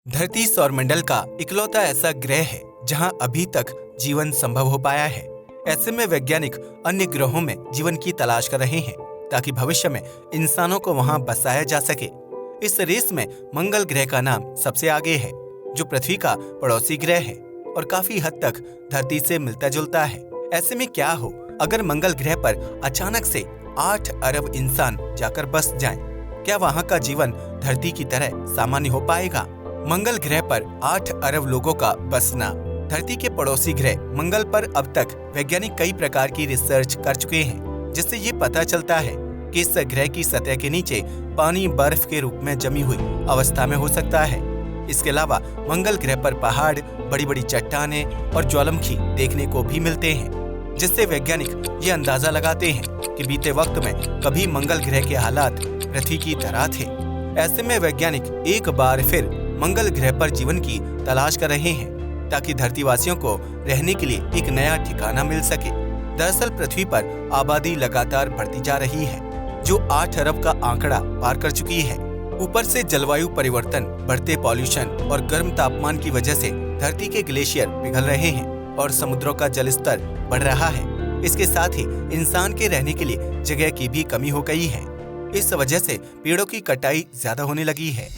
धरती सौरमंडल का इकलौता ऐसा ग्रह है जहां अभी तक जीवन संभव हो पाया है। ऐसे में वैज्ञानिक अन्य ग्रहों में जीवन की तलाश कर रहे हैं ताकि भविष्य में इंसानों को वहां बसाया जा सके। इस रेस में मंगल ग्रह का नाम सबसे आगे है, जो पृथ्वी का पड़ोसी ग्रह है और काफी हद तक धरती से मिलता जुलता है। ऐसे में क्या हो अगर मंगल ग्रह पर अचानक से 8 अरब इंसान जाकर बस जाएं? क्या वहां का जीवन धरती की तरह सामान्य हो पाएगा? मंगल ग्रह पर 8 अरब लोगों का बसना। धरती के पड़ोसी ग्रह मंगल पर अब तक वैज्ञानिक कई प्रकार की रिसर्च कर चुके हैं, जिससे ये पता चलता है कि इस ग्रह की सतह के नीचे पानी बर्फ के रूप में जमी हुई अवस्था में हो सकता है। इसके अलावा मंगल ग्रह पर पहाड़, बड़ी बड़ी चट्टानें और ज्वालामुखी देखने को भी मिलते हैं, जिससे वैज्ञानिक ये अंदाजा लगाते हैं कि बीते वक्त में कभी मंगल ग्रह के हालात पृथ्वी की तरह थे। ऐसे में वैज्ञानिक एक बार फिर मंगल ग्रह पर जीवन की तलाश कर रहे हैं ताकि धरतीवासियों को रहने के लिए एक नया ठिकाना मिल सके। दरअसल पृथ्वी पर आबादी लगातार बढ़ती जा रही है, जो 8 अरब का आंकड़ा पार कर चुकी है। ऊपर से जलवायु परिवर्तन, बढ़ते पॉल्यूशन और गर्म तापमान की वजह से धरती के ग्लेशियर पिघल रहे हैं और समुद्रों का जल स्तर बढ़ रहा है। इसके साथ ही इंसान के रहने के लिए जगह की भी कमी हो गई है। इस वजह से पेड़ों की कटाई ज्यादा होने लगी है,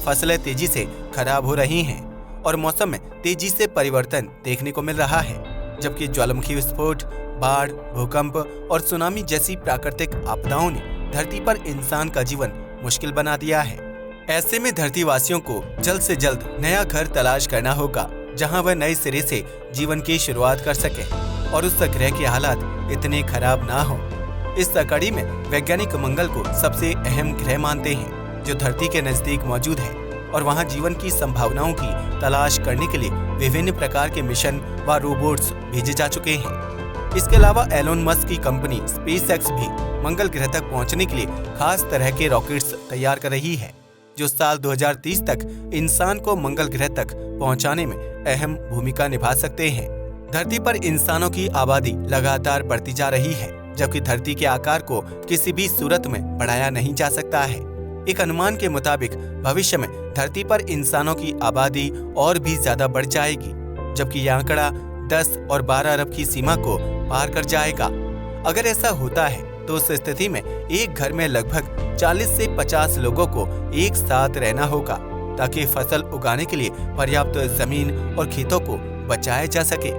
फसलें तेजी से खराब हो रही हैं और मौसम में तेजी से परिवर्तन देखने को मिल रहा है। जबकि ज्वालामुखी विस्फोट, बाढ़, भूकंप और सुनामी जैसी प्राकृतिक आपदाओं ने धरती पर इंसान का जीवन मुश्किल बना दिया है। ऐसे में धरतीवासियों को जल्द से जल्द नया घर तलाश करना होगा, जहां वह नए सिरे से जीवन की शुरुआत कर सके और उस ग्रह के हालात इतने खराब ना हो। इस कड़ी में वैज्ञानिक मंगल को सबसे अहम ग्रह मानते हैं, जो धरती के नजदीक मौजूद है और वहां जीवन की संभावनाओं की तलाश करने के लिए विभिन्न प्रकार के मिशन व रोबोट्स भेजे जा चुके हैं। इसके अलावा एलोन मस्क की कंपनी स्पेसएक्स भी मंगल ग्रह तक पहुंचने के लिए खास तरह के रॉकेट्स तैयार कर रही है, जो साल 2030 तक इंसान को मंगल ग्रह तक पहुंचाने में अहम भूमिका निभा सकते हैं। धरती पर इंसानों की आबादी लगातार बढ़ती जा रही है, जबकि धरती के आकार को किसी भी सूरत में बढ़ाया नहीं जा सकता है। एक अनुमान के मुताबिक भविष्य में धरती पर इंसानों की आबादी और भी ज्यादा बढ़ जाएगी, जबकि यह आंकड़ा 10 और 12 अरब की सीमा को पार कर जाएगा। अगर ऐसा होता है तो उस स्थिति में एक घर में लगभग 40 से 50 लोगों को एक साथ रहना होगा, ताकि फसल उगाने के लिए पर्याप्त जमीन और खेतों को बचाया जा सके।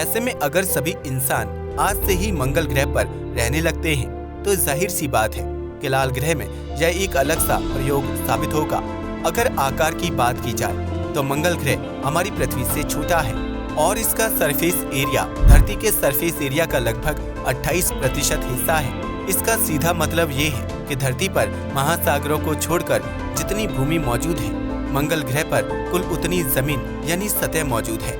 ऐसे में अगर सभी इंसान आज से ही मंगल ग्रह पर रहने लगते हैं, तो जाहिर सी बात है कि लाल ग्रह में यह एक अलग सा प्रयोग साबित होगा। अगर आकार की बात की जाए तो मंगल ग्रह हमारी पृथ्वी से छोटा है और इसका सरफेस एरिया धरती के सरफेस एरिया का लगभग 28% हिस्सा है। इसका सीधा मतलब ये है कि धरती पर महासागरों को छोड़कर जितनी भूमि मौजूद है, मंगल ग्रह पर कुल उतनी जमीन यानी सतह मौजूद है,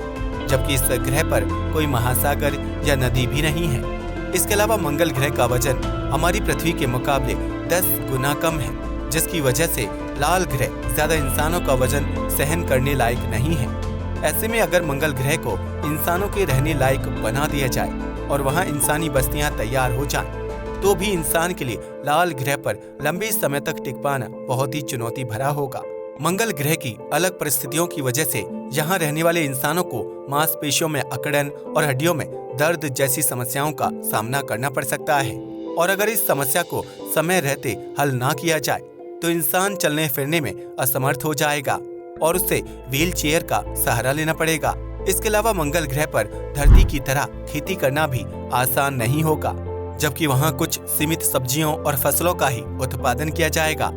जबकि इस ग्रह पर कोई महासागर या नदी भी नहीं है। इसके अलावा मंगल ग्रह का वजन हमारी पृथ्वी के मुकाबले 10 गुना कम है, जिसकी वजह से लाल ग्रह ज्यादा इंसानों का वजन सहन करने लायक नहीं है। ऐसे में अगर मंगल ग्रह को इंसानों के रहने लायक बना दिया जाए और वहां इंसानी बस्तियां तैयार हो जाएं, तो भी इंसान के लिए लाल ग्रह पर लंबे समय तक टिक पाना बहुत ही चुनौती भरा होगा। मंगल ग्रह की अलग परिस्थितियों की वजह से यहाँ रहने वाले इंसानों को मांसपेशियों में अकड़न और हड्डियों में दर्द जैसी समस्याओं का सामना करना पड़ सकता है। और अगर इस समस्या को समय रहते हल ना किया जाए तो इंसान चलने फिरने में असमर्थ हो जाएगा और उसे व्हील चेयर का सहारा लेना पड़ेगा। इसके अलावा मंगल ग्रह पर धरती की तरह खेती करना भी आसान नहीं होगा, जबकि वहाँ कुछ सीमित सब्जियों और फसलों का ही उत्पादन किया जाएगा।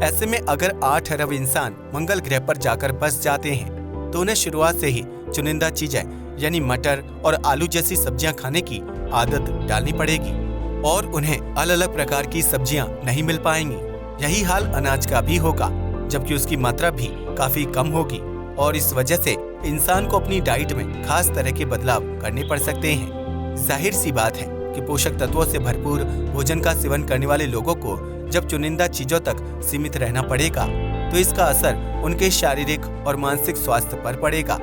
ऐसे में अगर 8 अरब इंसान मंगल ग्रह पर जाकर बस जाते हैं, तो उन्हें शुरुआत से ही चुनिंदा चीजें यानी मटर और आलू जैसी सब्जियां खाने की आदत डालनी पड़ेगी और उन्हें अलग अलग प्रकार की सब्जियां नहीं मिल पाएंगी। यही हाल अनाज का भी होगा, जबकि उसकी मात्रा भी काफी कम होगी और इस वजह से इंसान को अपनी डाइट में खास तरह के बदलाव करने पड़ सकते हैं। जाहिर सी बात है कि पोषक तत्वों से भरपूर भोजन का सेवन करने वाले लोगों को जब चुनिंदा चीजों तक सीमित रहना पड़ेगा, तो इसका असर उनके शारीरिक और मानसिक स्वास्थ्य पर पड़ेगा।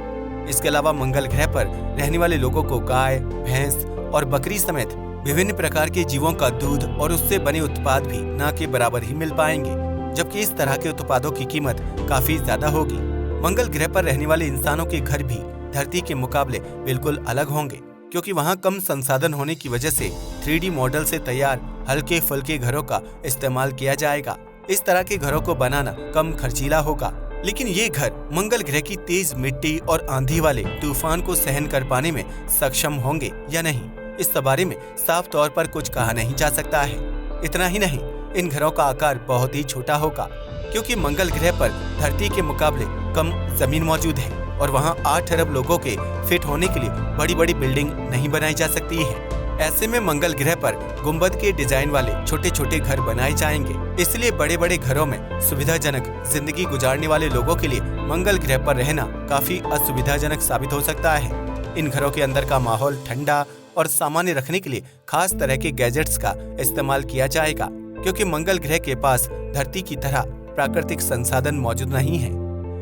इसके अलावा मंगल ग्रह पर रहने वाले लोगों को गाय, भैंस और बकरी समेत विभिन्न प्रकार के जीवों का दूध और उससे बने उत्पाद भी न के बराबर ही मिल पाएंगे, जबकि इस तरह के उत्पादों की कीमत काफी ज्यादा होगी। मंगल ग्रह पर रहने वाले इंसानों के घर भी धरती के मुकाबले बिल्कुल अलग होंगे, क्योंकि वहाँ कम संसाधन होने की वजह से 3D मॉडल से तैयार हल्के फुल्के घरों का इस्तेमाल किया जाएगा। इस तरह के घरों को बनाना कम खर्चीला होगा, लेकिन ये घर मंगल ग्रह की तेज मिट्टी और आंधी वाले तूफान को सहन कर पाने में सक्षम होंगे या नहीं, इस बारे में साफ तौर पर कुछ कहा नहीं जा सकता है। इतना ही नहीं, इन घरों का आकार बहुत ही छोटा होगा, क्योंकि मंगल ग्रह पर धरती के मुकाबले कम जमीन मौजूद है और वहाँ 8 अरब लोगों के फिट होने के लिए बड़ी बड़ी बिल्डिंग नहीं बनाई जा सकती है। ऐसे में मंगल ग्रह पर गुंबद के डिजाइन वाले छोटे छोटे घर बनाए जाएंगे। इसलिए बड़े बड़े घरों में सुविधाजनक जिंदगी गुजारने वाले लोगों के लिए मंगल ग्रह पर रहना काफी असुविधाजनक साबित हो सकता है। इन घरों के अंदर का माहौल ठंडा और सामान्य रखने के लिए खास तरह के गैजेट्स का इस्तेमाल किया जाएगा, क्योंकि मंगल ग्रह के पास धरती की तरह प्राकृतिक संसाधन मौजूद नहीं है।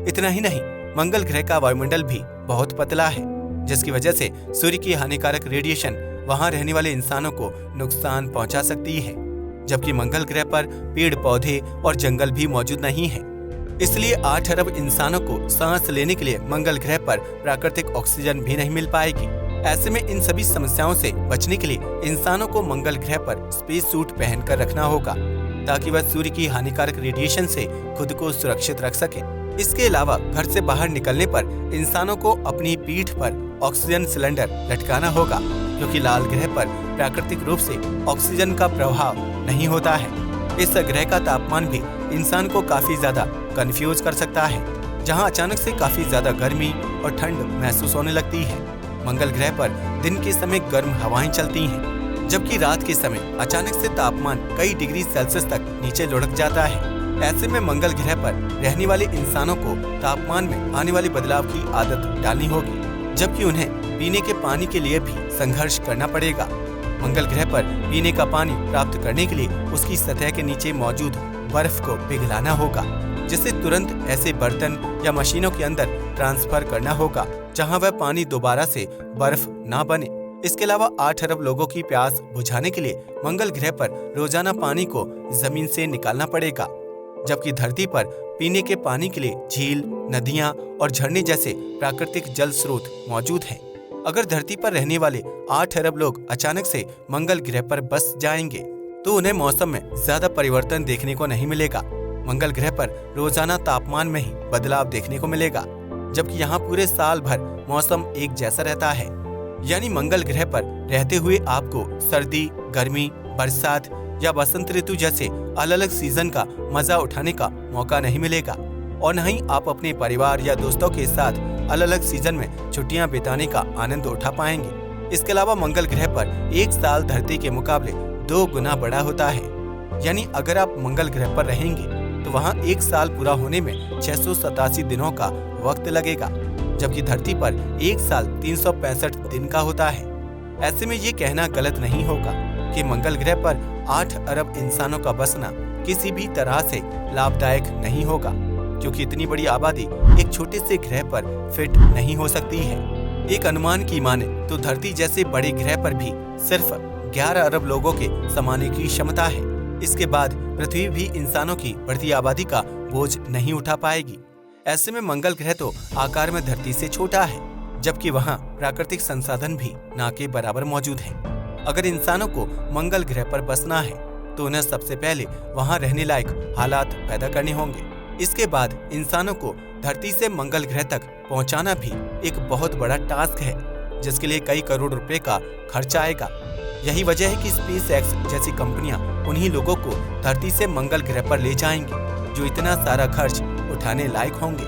इतना ही नहीं, मंगल ग्रह का वायुमंडल भी बहुत पतला है, जिसकी वजह से सूर्य की हानिकारक रेडिएशन वहां रहने वाले इंसानों को नुकसान पहुंचा सकती है, जबकि मंगल ग्रह पर पेड़ पौधे और जंगल भी मौजूद नहीं है। इसलिए 8 अरब इंसानों को सांस लेने के लिए मंगल ग्रह पर प्राकृतिक ऑक्सीजन भी नहीं मिल पाएगी। ऐसे में इन सभी समस्याओं से बचने के लिए इंसानों को मंगल ग्रह पर स्पेस सूट पहनकर रखना होगा, ताकि वह सूर्य की हानिकारक रेडिएशन से खुद को सुरक्षित रख सके। इसके अलावा घर से बाहर निकलने पर इंसानों को अपनी पीठ पर ऑक्सीजन सिलेंडर लटकाना होगा, क्योंकि लाल ग्रह पर प्राकृतिक रूप से ऑक्सीजन का प्रभाव नहीं होता है। इस ग्रह का तापमान भी इंसान को काफी ज्यादा कंफ्यूज कर सकता है, जहां अचानक से काफी ज्यादा गर्मी और ठंड महसूस होने लगती है। मंगल ग्रह पर दिन के समय गर्म हवाएं चलती हैं, जबकि रात के समय अचानक से तापमान कई डिग्री सेल्सियस तक नीचे लुढ़क जाता है। ऐसे में मंगल ग्रह पर रहने वाले इंसानों को तापमान में आने वाले बदलाव की आदत डालनी होगी, जबकि उन्हें पीने के पानी के लिए भी संघर्ष करना पड़ेगा। मंगल ग्रह पर पीने का पानी प्राप्त करने के लिए उसकी सतह के नीचे मौजूद बर्फ को पिघलाना होगा, जिसे तुरंत ऐसे बर्तन या मशीनों के अंदर ट्रांसफर करना होगा जहां वह पानी दोबारा से बर्फ ना बने। इसके अलावा 8 अरब लोगों की प्यास बुझाने के लिए मंगल ग्रह पर रोजाना पानी को जमीन से निकालना पड़ेगा, जबकि धरती पर पीने के पानी के लिए झील, नदियां और झरने जैसे प्राकृतिक जल स्रोत मौजूद हैं। अगर धरती पर रहने वाले 8 अरब लोग अचानक से मंगल ग्रह पर बस जाएंगे, तो उन्हें मौसम में ज्यादा परिवर्तन देखने को नहीं मिलेगा। मंगल ग्रह पर रोजाना तापमान में ही बदलाव देखने को मिलेगा, जबकि यहाँ पूरे साल भर मौसम एक जैसा रहता है। यानी मंगल ग्रह पर रहते हुए आपको सर्दी, गर्मी, बरसात या बसंत ऋतु जैसे अलग अलग सीजन का मजा उठाने का मौका नहीं मिलेगा, और न ही आप अपने परिवार या दोस्तों के साथ अलग अलग सीजन में छुट्टियां बिताने का आनंद उठा पाएंगे। इसके अलावा मंगल ग्रह पर एक साल धरती के मुकाबले 2 गुना बड़ा होता है। यानी अगर आप मंगल ग्रह पर रहेंगे तो वहाँ एक साल पूरा होने में 687 दिनों का वक्त लगेगा, जबकि धरती पर एक साल 365 दिन का होता है। ऐसे में ये कहना गलत नहीं होगा कि मंगल ग्रह पर 8 अरब इंसानों का बसना किसी भी तरह से लाभदायक नहीं होगा, क्योंकि इतनी बड़ी आबादी एक छोटे से ग्रह पर फिट नहीं हो सकती है। एक अनुमान की माने तो धरती जैसे बड़े ग्रह पर भी सिर्फ 11 अरब लोगों के समाने की क्षमता है। इसके बाद पृथ्वी भी इंसानों की बढ़ती आबादी का बोझ नहीं उठा पाएगी। ऐसे में मंगल ग्रह तो आकार में धरती से छोटा है, जबकि वहाँ प्राकृतिक संसाधन भी ना के बराबर मौजूद हैं। अगर इंसानों को मंगल ग्रह पर बसना है तो उन्हें सबसे पहले वहाँ रहने लायक हालात पैदा करने होंगे। इसके बाद इंसानों को धरती से मंगल ग्रह तक पहुँचाना भी एक बहुत बड़ा टास्क है, जिसके लिए कई करोड़ रुपए का खर्च आएगा। यही वजह है कि SpaceX जैसी कंपनियां उन्हीं लोगों को धरती से मंगल ग्रह पर ले जाएंगी जो इतना सारा खर्च उठाने लायक होंगे।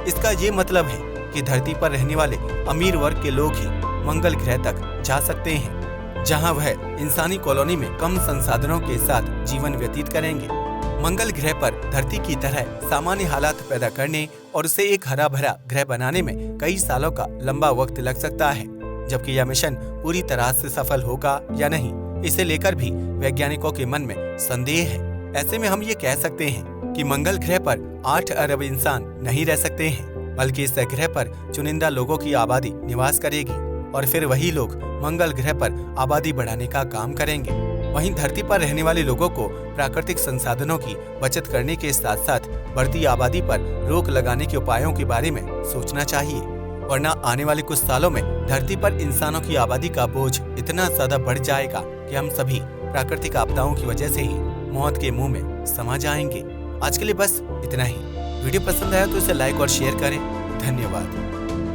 इसका ये मतलब है कि धरती पर रहने वाले अमीर वर्ग के लोग ही मंगल ग्रह तक जा सकते हैं, जहां वह इंसानी कॉलोनी में कम संसाधनों के साथ जीवन व्यतीत करेंगे। मंगल ग्रह पर धरती की तरह सामान्य हालात पैदा करने और उसे एक हरा भरा ग्रह बनाने में कई सालों का लंबा वक्त लग सकता है, जबकि यह मिशन पूरी तरह से सफल होगा या नहीं, इसे लेकर भी वैज्ञानिकों के मन में संदेह है। ऐसे में हम ये कह सकते हैं कि मंगल ग्रह पर 8 अरब इंसान नहीं रह सकते हैं, बल्कि इस ग्रह पर चुनिंदा लोगों की आबादी निवास करेगी और फिर वही लोग मंगल ग्रह पर आबादी बढ़ाने का काम करेंगे। वहीं धरती पर रहने वाले लोगों को प्राकृतिक संसाधनों की बचत करने के साथ साथ बढ़ती आबादी पर रोक लगाने के उपायों के बारे में सोचना चाहिए, वरना आने वाले कुछ सालों में धरती पर इंसानों की आबादी का बोझ इतना ज्यादा बढ़ जाएगा कि हम सभी प्राकृतिक आपदाओं की वजह से ही मौत के मुंह में समा जाएंगे। आज के लिए बस इतना ही। वीडियो पसंद आया तो इसे लाइक और शेयर करें। धन्यवाद।